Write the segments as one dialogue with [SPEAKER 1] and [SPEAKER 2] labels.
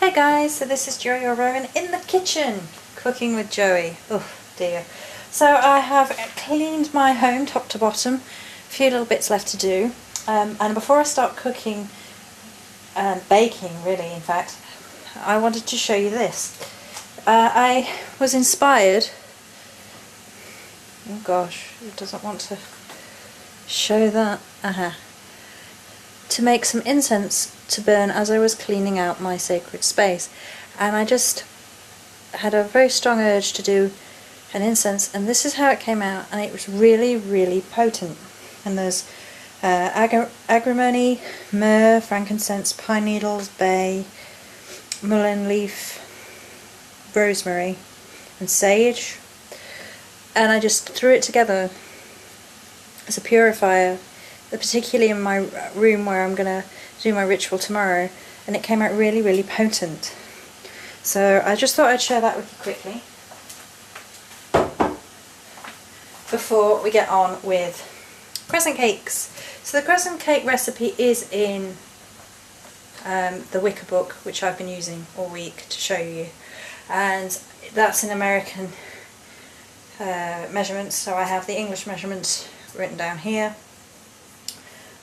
[SPEAKER 1] Hi guys, so this is Joey or Rowan in the kitchen, cooking with Joey. Oh dear. So I have cleaned my home top to bottom, a few little bits left to do, and before I start cooking and baking really in fact, I wanted to show you this. I was inspired, oh gosh, it doesn't want to show that, to make some incense to burn as I was cleaning out my sacred space, and I just had a very strong urge to do an incense, and this is how it came out, and it was really potent. And there's agrimony, myrrh, frankincense, pine needles, bay, mullein leaf, rosemary and sage, and I just threw it together as a purifier, particularly in my room where I'm going to do my ritual tomorrow, and it came out really potent. So I just thought I'd share that with you quickly before we get on with crescent cakes. So the crescent cake recipe is in the Wicker book, which I've been using all week to show you, and that's in American measurements, so I have the English measurements written down here.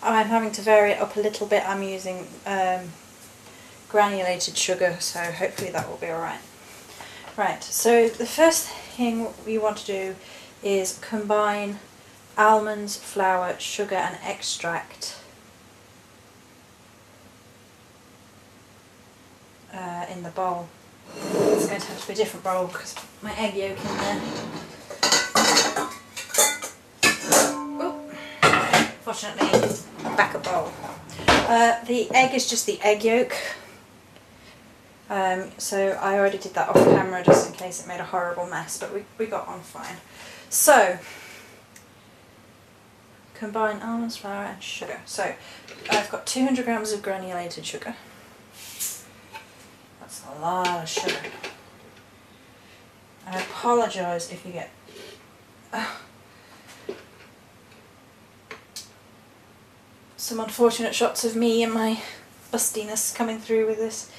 [SPEAKER 1] I'm having to vary it up a little bit. I'm using granulated sugar, so hopefully that will be alright. Right, so the first thing we want to do is combine almonds, flour, sugar and extract in the bowl. It's going to have to be a different bowl because my egg yolk in there. Fortunately, backup bowl. The egg is just the egg yolk, so I already did that off camera just in case it made a horrible mess, but we got on fine. So, combine almonds, flour and sugar. So, I've got 200 grams of granulated sugar. That's a lot of sugar. I apologise if you get some unfortunate shots of me and my bustiness coming through with this.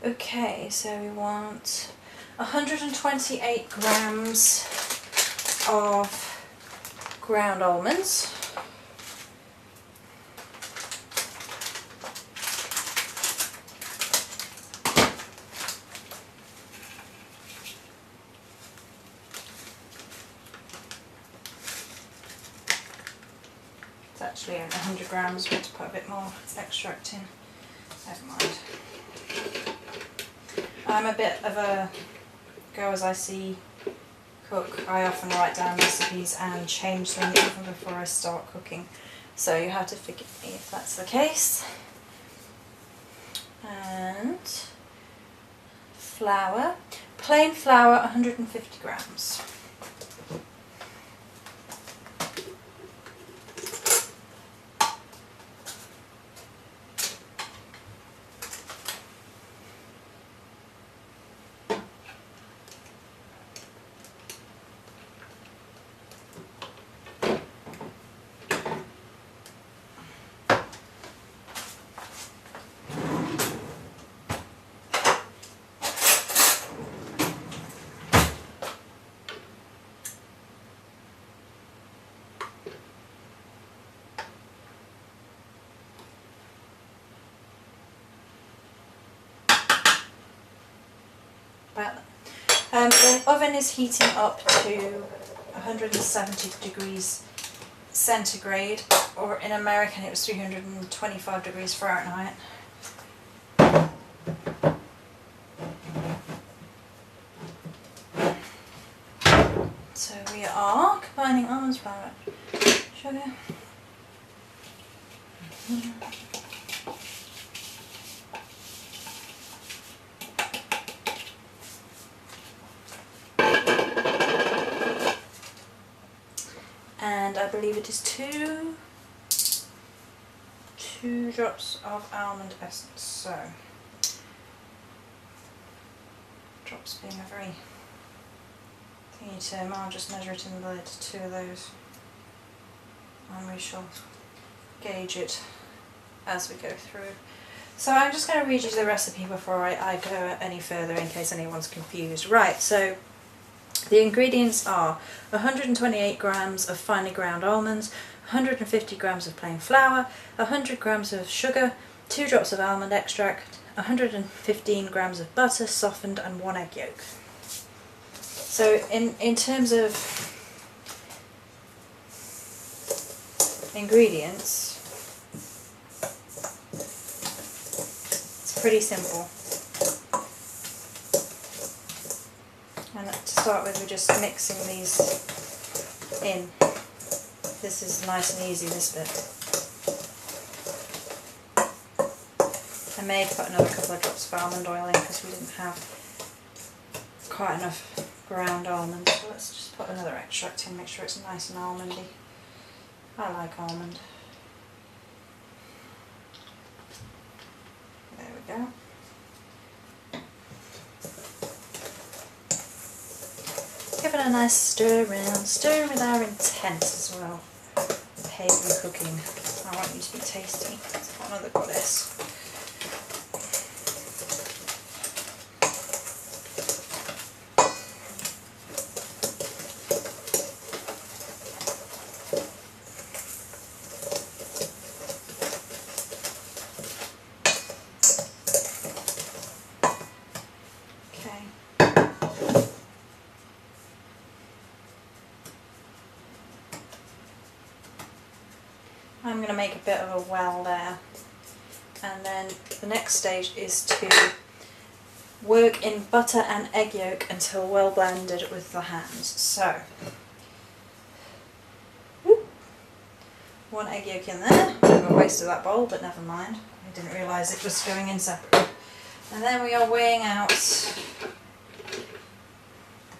[SPEAKER 1] Okay, so we want 128 grams of ground almonds. Actually only 100 grams, we have to put a bit more extract in. Never mind. I'm a bit of a go as I see cook. I often write down recipes and change them even before I start cooking, so you have to forgive me if that's the case. And flour, plain flour, 150 grams. The oven is heating up to 170 degrees centigrade, or in American it was 325 degrees Fahrenheit. So we are combining almonds, flour, sugar. And I believe it is two drops of almond essence. So, drops being a very thingy term, I'll just measure it in the lid, 2 of those, and we shall gauge it as we go through. So I'm just going to read you the recipe before I go any further in case anyone's confused. Right, so the ingredients are 128 grams of finely ground almonds, 150 grams of plain flour, 100 grams of sugar, 2 drops of almond extract, 115 grams of butter softened, and 1 egg yolk. So in terms of ingredients, pretty simple. And to start with, we're just mixing these in. This is nice and easy, this bit. I may put another couple of drops of almond oil in because we didn't have quite enough ground almonds. So let's just put another extract in, make sure it's nice and almondy. I like almond. There we go. Give it a nice stir around. Stir with our intent as well. Haven cooking. I want you to be tasty. Let's put another goddess. I'm going to make a bit of a well there, and then the next stage is to work in butter and egg yolk until well blended with the hands. So, 1 egg yolk in there. Bit of a waste of that bowl, but never mind. I didn't realise it was going in separately. And then we are weighing out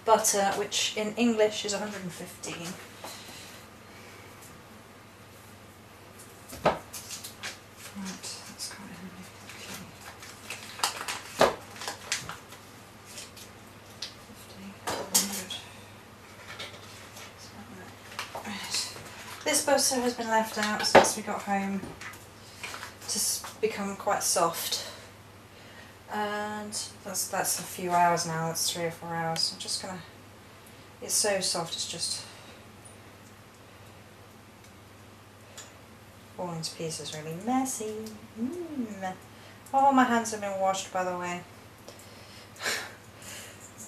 [SPEAKER 1] butter, which in English is 115. This butter has been left out since we got home to become quite soft, and that's a few hours now. That's 3 or 4 hours. I'm just gonna. It's so soft. It's just falling to pieces. Really messy. Oh, my hands have been washed, by the way,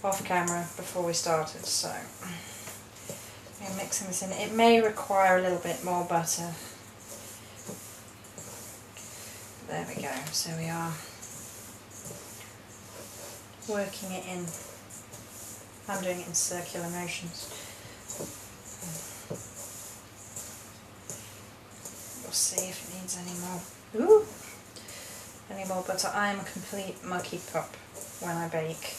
[SPEAKER 1] off camera before we started. So. I'm mixing this in. It may require a little bit more butter. There we go. So we are working it in. I'm doing it in circular motions. We'll see if it needs any more. Ooh! Any more butter. I am a complete mucky pup when I bake.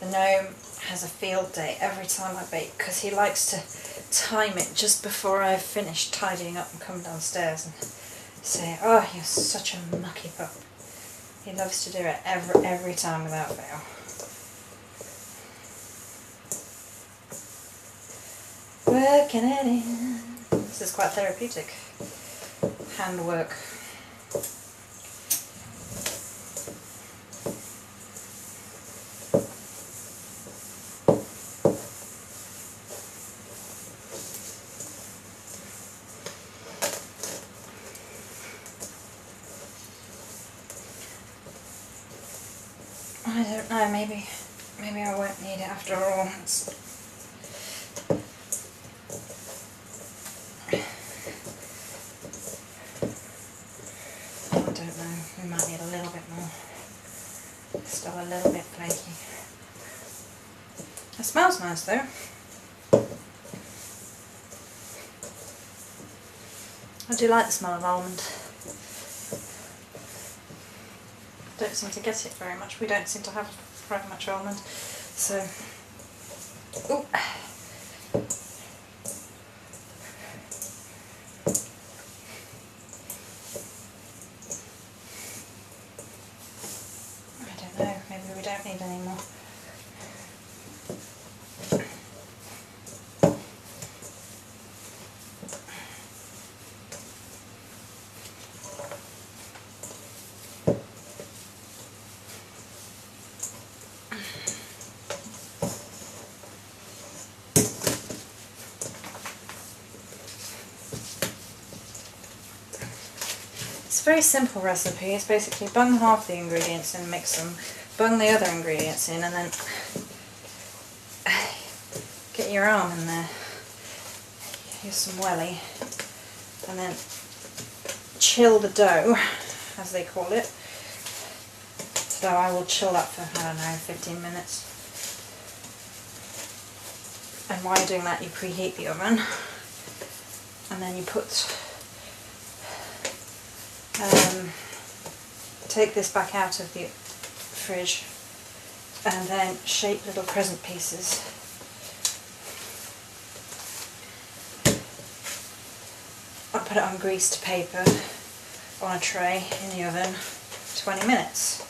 [SPEAKER 1] The gnome has a field day every time I bake because he likes to time it just before I've finished tidying up and come downstairs and say, "Oh, you're such a mucky pup." He loves to do it every time without fail. Working it in. This is quite therapeutic. Handwork. I don't know, maybe I won't need it after all. I don't know, we might need a little bit more. Still a little bit flaky. It smells nice though. I do like the smell of almond. Don't seem to get it very much. We don't seem to have very much almond, so. Ooh. I don't know. Maybe we don't need any more. It's a very simple recipe. It's basically bung half the ingredients and mix them, bung the other ingredients in, and then get your arm in there. Use some welly, and then chill the dough, as they call it. So I will chill that for, I don't know, 15 minutes. And while you're doing that, you preheat the oven, and then you take this back out of the fridge, and then shape little crescent pieces. I put it on greased paper on a tray in the oven, 20 minutes.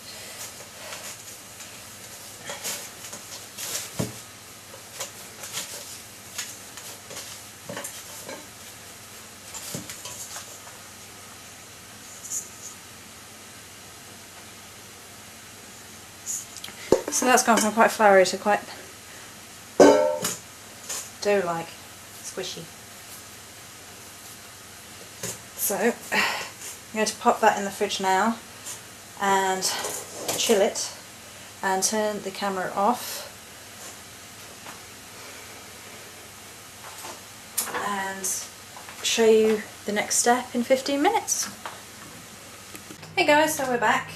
[SPEAKER 1] So that's gone from quite floury to quite dough-like, squishy. So I'm going to pop that in the fridge now and chill it and turn the camera off and show you the next step in 15 minutes. Hey guys, so we're back.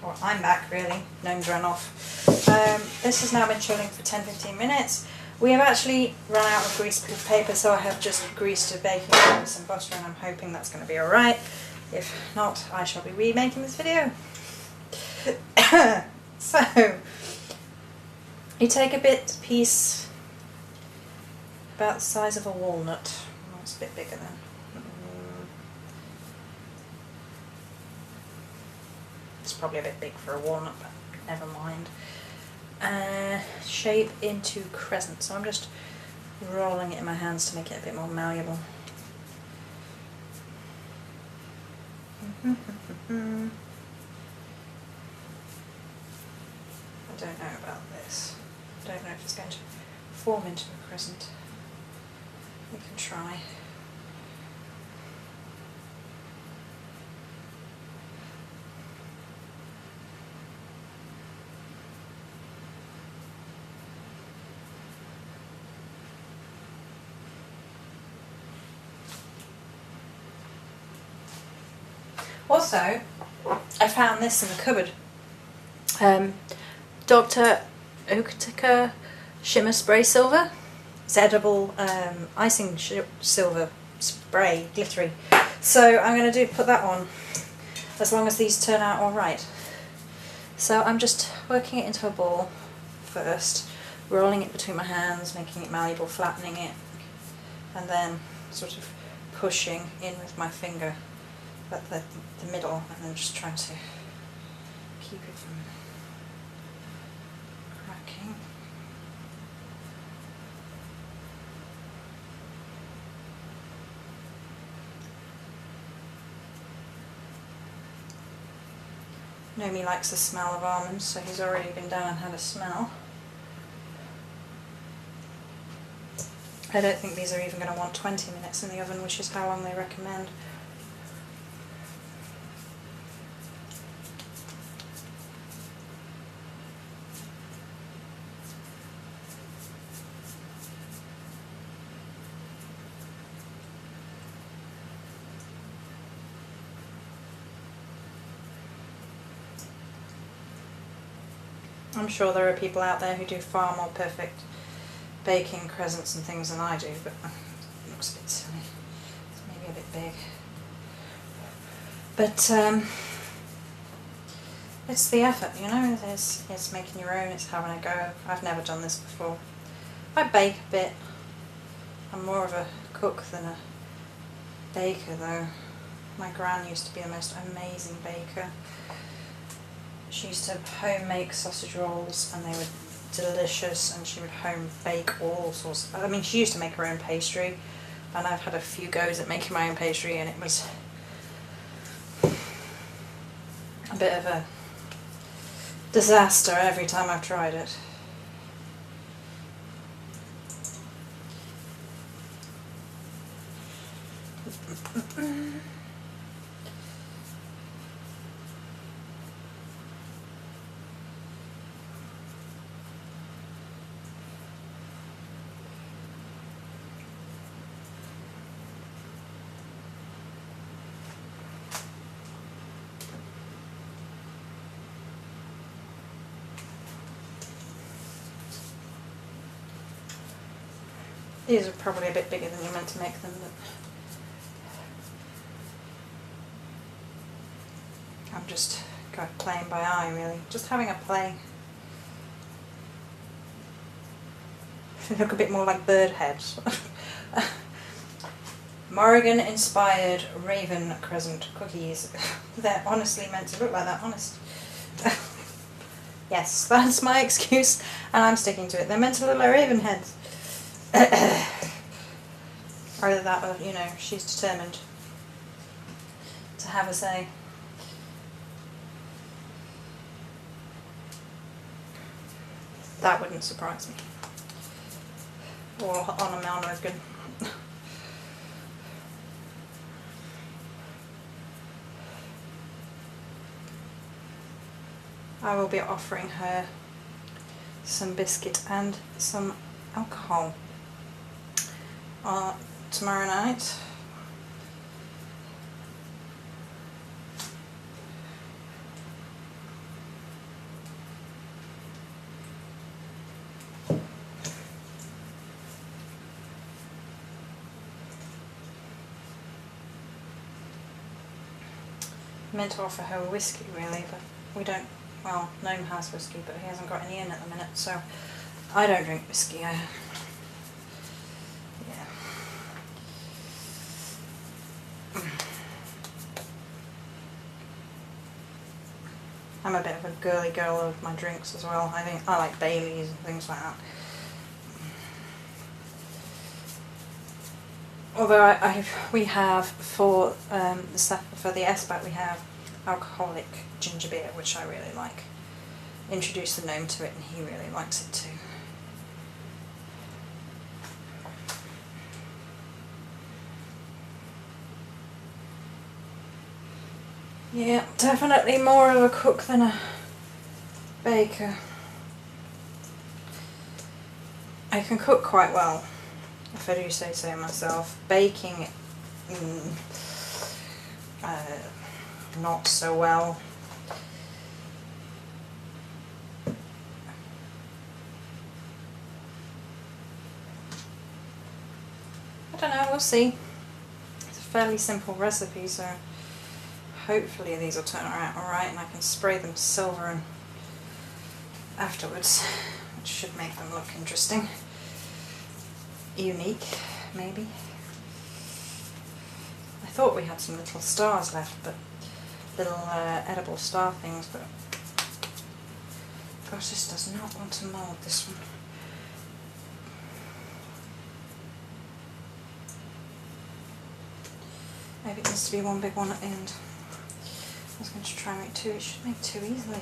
[SPEAKER 1] Well, I'm back really, gnome's run off. This has now been chilling for 10-15 minutes. We have actually run out of grease paper, so I have just greased a baking pan with some butter, and I'm hoping that's going to be alright. If not, I shall be remaking this video. So, you take a piece about the size of a walnut. Oh, it's a bit bigger then. It's probably a bit big for a walnut, but never mind. Shape into crescent, so I'm just rolling it in my hands to make it a bit more malleable. I don't know about this. I don't know if it's going to form into a crescent. We can try. Also, I found this in the cupboard. Dr. Oetker Shimmer Spray Silver. It's edible icing silver spray, glittery. So I'm going to put that on, as long as these turn out alright. So I'm just working it into a ball first, rolling it between my hands, making it malleable, flattening it, and then sort of pushing in with my finger at the middle, and then just trying to keep it from cracking. Nomi likes the smell of almonds, so he's already been down and had a smell. I don't think these are even going to want 20 minutes in the oven, which is how long they recommend. I'm sure there are people out there who do far more perfect baking crescents and things than I do, but it looks a bit silly. It's maybe a bit big. But it's the effort, you know, it's making your own, it's having a go. I've never done this before. I bake a bit. I'm more of a cook than a baker though. My gran used to be the most amazing baker. She used to home make sausage rolls, and they were delicious, and she would home bake all sorts of, I mean, she used to make her own pastry, and I've had a few goes at making my own pastry, and it was a bit of a disaster every time I've tried it. These are probably a bit bigger than you're meant to make them, but I'm just playing by eye, really. Just having a play. They look a bit more like bird heads. Morrigan inspired Raven Crescent cookies. They're honestly meant to look like that, honest. Yes, that's my excuse, and I'm sticking to it. They're meant to look like raven heads. Either that or, you know, she's determined to have a say. That wouldn't surprise me. Or on a Morrigan. I will be offering her some biscuit and some alcohol tomorrow night. I meant to offer her a whiskey really, but we don't. Well, Gnome has whiskey, but he hasn't got any in at the minute, so I don't drink whiskey. Yeah. I'm a bit of a girly girl with my drinks as well. I think I like Baileys and things like that. Although we have for the stuff for the SBAT we have alcoholic ginger beer, which I really like. Introduced the gnome to it and he really likes it too. Yeah, definitely more of a cook than a baker. I can cook quite well, if I do say so myself. Baking, not so well. I don't know, we'll see. It's a fairly simple recipe, so hopefully these will turn out alright and I can spray them silver and afterwards, which should make them look interesting. Unique, maybe. I thought we had some little stars left, but little edible star things, but gosh, this does not want to mould, this one. Maybe it needs to be one big one at the end. I was going to try and make two, it should make two easily.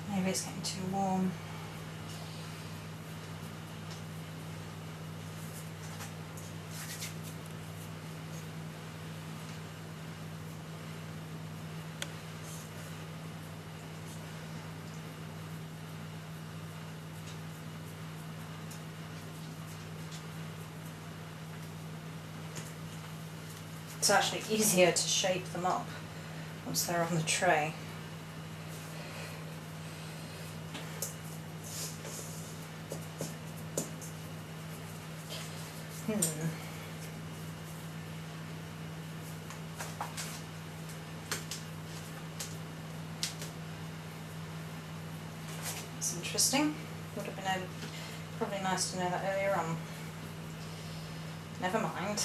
[SPEAKER 1] Maybe it's getting too warm. It's actually easier to shape them up once they're on the tray. That's interesting. Would have been probably nice to know that earlier on. Never mind.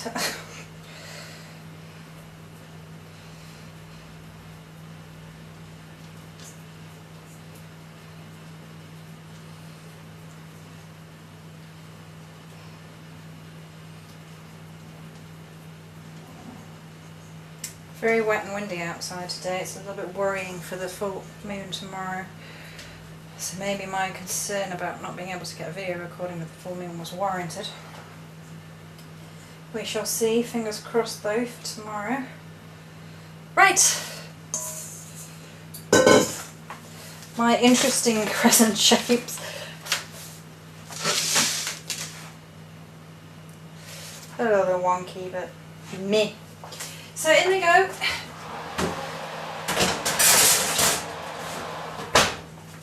[SPEAKER 1] Very wet and windy outside today. It's a little bit worrying for the full moon tomorrow. So maybe my concern about not being able to get a video recording with the full moon was warranted. We shall see. Fingers crossed though for tomorrow. Right! My interesting crescent shapes. A little wonky, but meh. So in they go.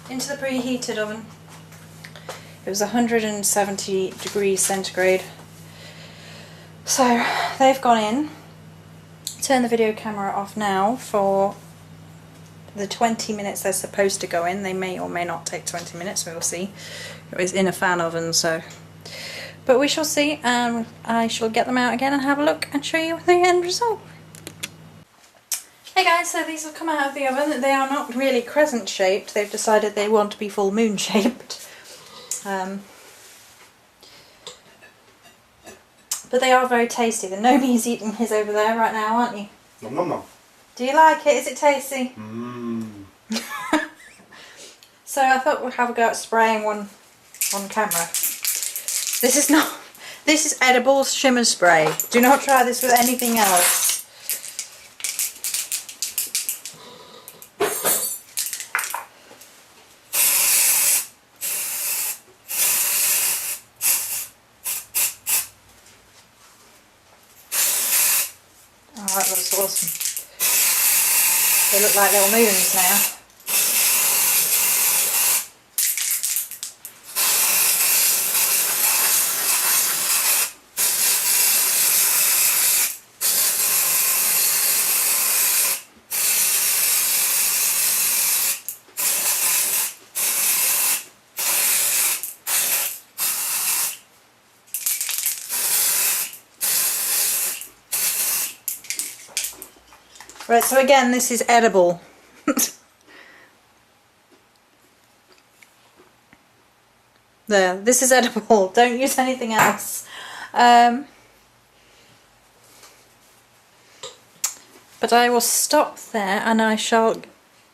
[SPEAKER 1] into the preheated oven. It was 170 degrees centigrade. So they've gone in. Turn the video camera off now for the 20 minutes they're supposed to go in. They may or may not take 20 minutes, we'll see. It was in a fan oven, so. But we shall see, and I shall get them out again and have a look and show you the end result. Hey guys, so these have come out of the oven. They are not really crescent shaped. They've decided they want to be full moon shaped. But they are very tasty. The Nomi's eating his over there right now, aren't you?
[SPEAKER 2] Nom nom nom.
[SPEAKER 1] Do you like it? Is it tasty?
[SPEAKER 2] Mmm.
[SPEAKER 1] So I thought we'd have a go at spraying one on camera. This is not. This is edible shimmer spray. Do not try this with anything else. Oh, that looks awesome. They look like little moons now. Right, so again, this is edible. There, this is edible. Don't use anything else. But I will stop there and I shall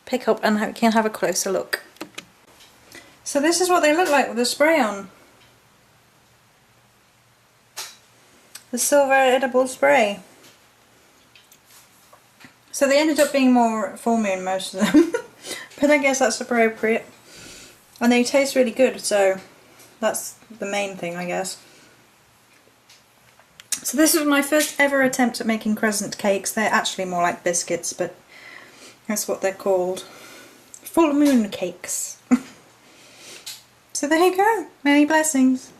[SPEAKER 1] pick up and we can have a closer look. So this is what they look like with the spray on. The silver edible spray. So they ended up being more full moon, most of them, but I guess that's appropriate. And they taste really good, so that's the main thing, I guess. So this was my first ever attempt at making crescent cakes. They're actually more like biscuits, but that's what they're called. Full moon cakes. So there you go. Many blessings.